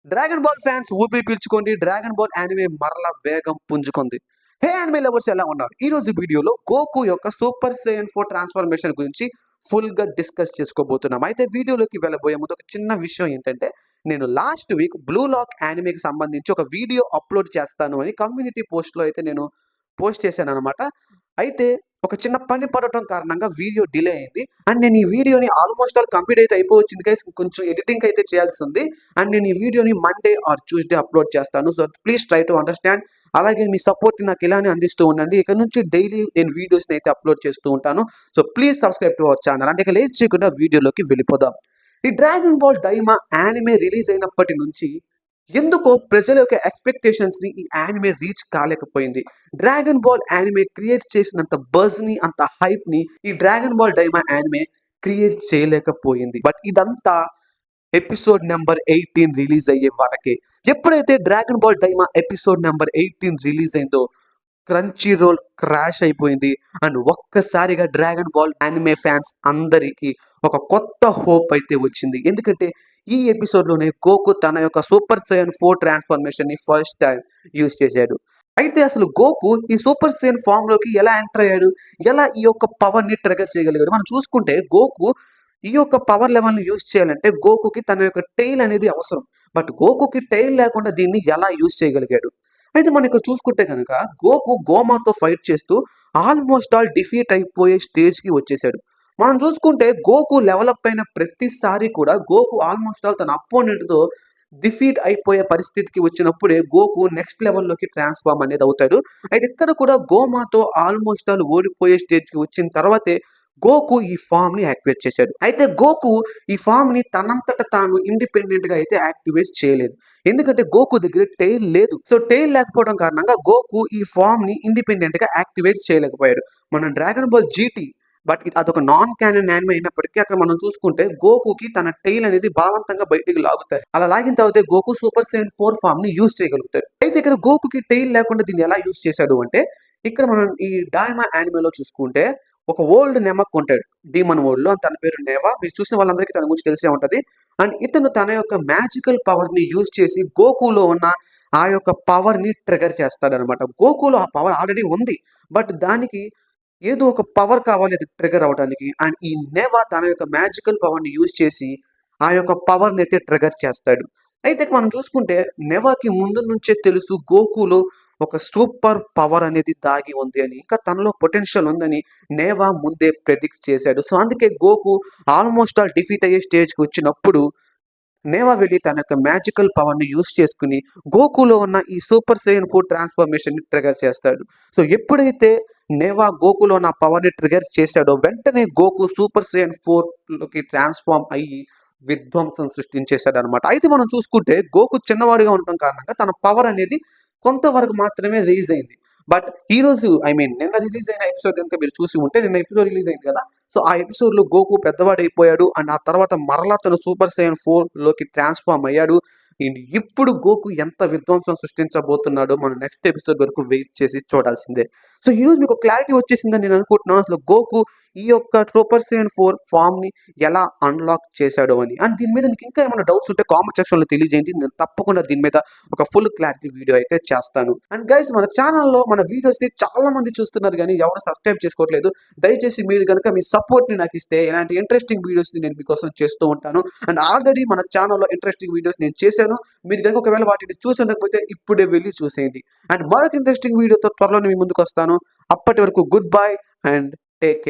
Dragon ball fans ఊపిరి పీల్చుకోండి. Dragon Ball anime మరలా వేగం పుంజుకుంది. హే యానిమే లవర్స్ ఎలా ఉన్నారు? ఈ రోజు వీడియోలో గోకు యొక్క సూపర్ సైయన్ 4 ట్రాన్స్ఫర్మేషన్ గురించి ఫుల్ గా డిస్కస్ చేసుకోబోతున్నాం. అయితే వీడియోలోకి వెళ్ళబోయే ముందు ఒక చిన్న విషయం ఏంటంటే, నేను లాస్ట్ వీక్ బ్లూ లాక్ యానిమేకి సంబంధించి ఒక వీడియో అప్లోడ్ చేస్తాను అని కమ్యూనిటీ పోస్ట్‌లో అయితే నేను పోస్ట్ చేశాననమాట. అయితే ఒక చిన్న పని పడటం కారణంగా వీడియో డిలే అయింది. అండ్ నేను ఈ వీడియోని ఆల్మోస్ట్ ఆల్ కంప్లీట్ అయితే అయిపోవచ్చింది గైస్. కొంచెం ఎడిటింగ్ అయితే చేయాల్సి ఉంది. అండ్ నేను ఈ వీడియోని మండే ఆర్ ట్యూస్‌డే అప్లోడ్ చేస్తాను. So please try to understand. అలాగే మీ సపోర్ట్‌ని నాకు ఇలానే అందిస్తూ ఉండండి. ఇక నుంచి డైలీ నేను వీడియోస్‌ని అయితే అప్లోడ్ చేస్తూ ఉంటాను. So please subscribe to our channel. అంటే ఇక లేట్ చేయకుండా వీడియోలోకి వెళ్ళిపోదాం. ఈ 'Dragon Ball Daima' anime release అయినప్పటి నుంచి ఎందుకో ప్రజల యొక్క ఎక్స్‌పెక్టేషన్స్‌ని ఈ యానిమే రీచ్ కాలేకపోయింది. 'డ్రాగన్ బాల్' యానిమే క్రియేట్ చేసినంత బజ్‌ని, అంత హైప్‌ని ఈ 'Dragon Ball Daima' anime create చేయలేకపోయింది. బట్ ఇదంతా ఎపిసోడ్ నెంబర్ 18 రిలీజ్ అయ్యే వరకే. ఎప్పుడైతే 'Dragon Ball Daima' episode number 18 release అయిందో క్రంచీ రోల్ క్రాష్ అయిపోయింది. అండ్ ఒక్కసారిగా 'డ్రాగన్ బాల్' యానిమే ఫ్యాన్స్ అందరికీ ఒక కొత్త హోప్ అయితే వచ్చింది. ఎందుకంటే ఈ ఎపిసోడ్‌లోనే గోకు తన యొక్క super Saiyan 4 ట్రాన్స్‌ఫర్మేషన్‌ని first time use చేశాడు. అయితే అసలు గోకు ఈ సూపర్ సైయన్ ఫార్మ్‌లోకి ఎలా ఎంటర్ అయ్యాడు? ఎలా ఈ యొక్క పవర్‌ని ట్రిగ్గర్ చేయగలిగాడు? మనం చూసుకుంటే గోకు ఈ యొక్క పవర్ లెవెల్‌ని యూజ్ చేయాలంటే గోకుకి తన యొక్క టెయిల్ అనేది అవసరం. బట్ గోకుకి టెయిల్ లేకుండా దీన్ని ఎలా యూజ్ చేయగలిగాడు? అయితే మనం ఇక్కడ చూసుకుంటే గనక గోకు గోమాతో ఫైట్ చేస్తూ ఆల్మోస్ట్ ఆల్ డిఫీట్ అయిపోయే స్టేజ్‌కి వచ్చేసాడు. మనం చూసుకుంటే గోకు లెవెలప్ అయిన ప్రతిసారి కూడా గోకు ఆల్మోస్ట్ ఆల్ తన అపోనెంట్‌తో డిఫీట్ అయిపోయే పరిస్థితికి వచ్చినప్పుడే గోకు నెక్స్ట్ లెవెల్‌లోకి ట్రాన్స్‌ఫార్మ్ అనేది అవుతాడు. అయితే ఇక్కడ కూడా గోమాతో ఆల్మోస్ట్ ఆల్ ఓడిపోయే స్టేజ్‌కి వచ్చిన తర్వాతే గోకు ఈ ఫార్మ్‌ని యాక్టివేట్ చేశాడు. అయితే గోకు ఈ ఫార్మ్‌ని తనంతట తాను ఇండిపెండెంట్‌గా అయితే యాక్టివేట్ చేయలేదు. ఎందుకంటే గోకు దగ్గర టెయిల్ లేదు. సో టెయిల్ లేకపోవడం కారణంగా గోకు ఈ ఫార్మ్‌ని ఇండిపెండెంట్‌గా యాక్టివేట్ చేయలేకపోయాడు. మన 'డ్రాగన్ బాల్ జీటీ' బట్ అదొక నాన్ క్యానన్ యానిమే అయినప్పటికీ అక్కడ మనం చూసుకుంటే గోకుకి తన టెయిల్ అనేది బలవంతంగా బయటికి లాగుతారు. అలా లాగిన తర్వాత గోకు సూపర్ సైయన్ 4 ఫార్మ్‌ని యూజ్ చేయగలుగుతాడు. అయితే ఇక్కడ గోకుకి టెయిల్ లేకుండా దీన్ని ఎలా యూజ్ చేశాడు అంటే, ఇక్కడ మనం ఈ 'డైమా' యానిమేలో చూసుకుంటే ఒక ఓల్డ్ నెమక్ ఉంటాడు. డీమన్ వరల్డ్‌లో తన పేరు నెవా. మీరు చూసిన వాళ్ళందరికీ తన గురించి తెలిసే ఉంటది. అండ్ ఇతను తన యొక్క మ్యాజికల్ పవర్‌ని యూజ్ చేసి గోకులో ఉన్న ఆ యొక్క పవర్‌ని ట్రిగ్గర్ చేస్తాడనమాట. గోకులో ఆ పవర్ ఆల్రెడీ ఉంది. బట్ దానికి ఏదో ఒక పవర్ కావాలి అది ట్రిగ్గర్ అవ్వడానికి. అండ్ ఈ నెవా తన యొక్క మ్యాజికల్ పవర్‌ని యూజ్ చేసి ఆ యొక్క పవర్‌ని అయితే ట్రిగ్గర్ చేస్తాడు. అయితే మనం చూసుకుంటే నెవాకి ముందు నుంచే తెలుసు గోకులో ఒక సూపర్ పవర్ అనేది దాగి ఉంది అని. ఇంకా తనలో పొటెన్షియల్ ఉందని నేవా ముందే ప్రెడిక్ట్ చేశాడు. సో అందుకే గోకు ఆల్మోస్ట్ ఆల్ డిఫీట్ అయ్యే స్టేజ్‌కి వచ్చినప్పుడు నేవా వెళ్లి తన యొక్క మ్యాజికల్ పవర్‌ని యూజ్ చేసుకొని గోకులో ఉన్న ఈ సూపర్ సైయన్ 4 ట్రాన్స్‌ఫర్మేషన్‌ని ట్రిగ్గర్ చేస్తాడు. సో ఎప్పుడైతే నేవా గోకులో ఉన్న పవర్‌ని ట్రిగ్గర్ చేశాడో వెంటనే గోకు సూపర్ సైయన్ 4లోకి ట్రాన్స్‌ఫార్మ్ అయ్యి విధ్వంసం సృష్టించేసాడనమాట. అయితే మనం చూసుకుంటే గోకు చిన్నవాడిగా ఉండటం కారణంగా తన పవర్ అనేది కొంతవరకు మాత్రమే రిలీజ్ అయింది. బట్ ఈరోజు నిన్న రిలీజ్ అయిన ఎపిసోడ్ గనుక మీరు చూసి ఉంటే నిన్న ఎపిసోడ్ రిలీజ్ అయింది కదా! సో ఆ ఎపిసోడ్‌లో గోకు పెద్దవాడైపోయాడు. అండ్ ఆ తర్వాత మరలా తను సూపర్ సైయన్ 4లోకి ట్రాన్స్‌ఫార్మ్ అయ్యాడు. అండ్ ఇప్పుడు గోకు ఎంత విధ్వంసం సృష్టించబోతున్నాడో మనం నెక్స్ట్ ఎపిసోడ్ వరకు వెయిట్ చేసి చూడాల్సిందే. సో ఈరోజు మీకు క్లారిటీ వచ్చేసిందని నేను అనుకుంటున్నాను. అసలు గోకు ఈ యొక్క సూపర్ సైయన్ 4 ఫార్మ్‌ని ఎలా అన్‌లాక్ చేశాడో అని. అండ్ దీని మీద మీకు ఇంకా ఏమైనా డౌట్స్ ఉంటే కామెంట్ సెక్షన్‌లో తెలియజేయండి. నేను తప్పకుండా దీని మీద ఒక ఫుల్ క్లారిటీ వీడియో అయితే చేస్తాను. అండ్ గైస్ మన ఛానెల్‌లో మన వీడియోస్‌ని చాలా మంది చూస్తున్నారు గానీ ఎవరు సబ్స్క్రైబ్ చేసుకోవట్లేదు. దయచేసి మీరు గనుక మీ సపోర్ట్‌ని నాకిస్తే ఇలాంటి ఇంట్రెస్టింగ్ వీడియోస్‌ని నేను మీకోసం చేస్తూ ఉంటాను. అండ్ ఆల్రెడీ మన ఛానెల్‌లో ఇంట్రెస్టింగ్ వీడియోస్ నేను చేశాను. మీరు గనుక ఒకవేళ వాటిని చూసి ఉండకపోతే ఇప్పుడే వెళ్లి చూసేయండి. అండ్ మరొక ఇంట్రెస్టింగ్ వీడియోతో త్వరలోనే మీ ముందుకొస్తాను. అప్పటి వరకు good bye and take care.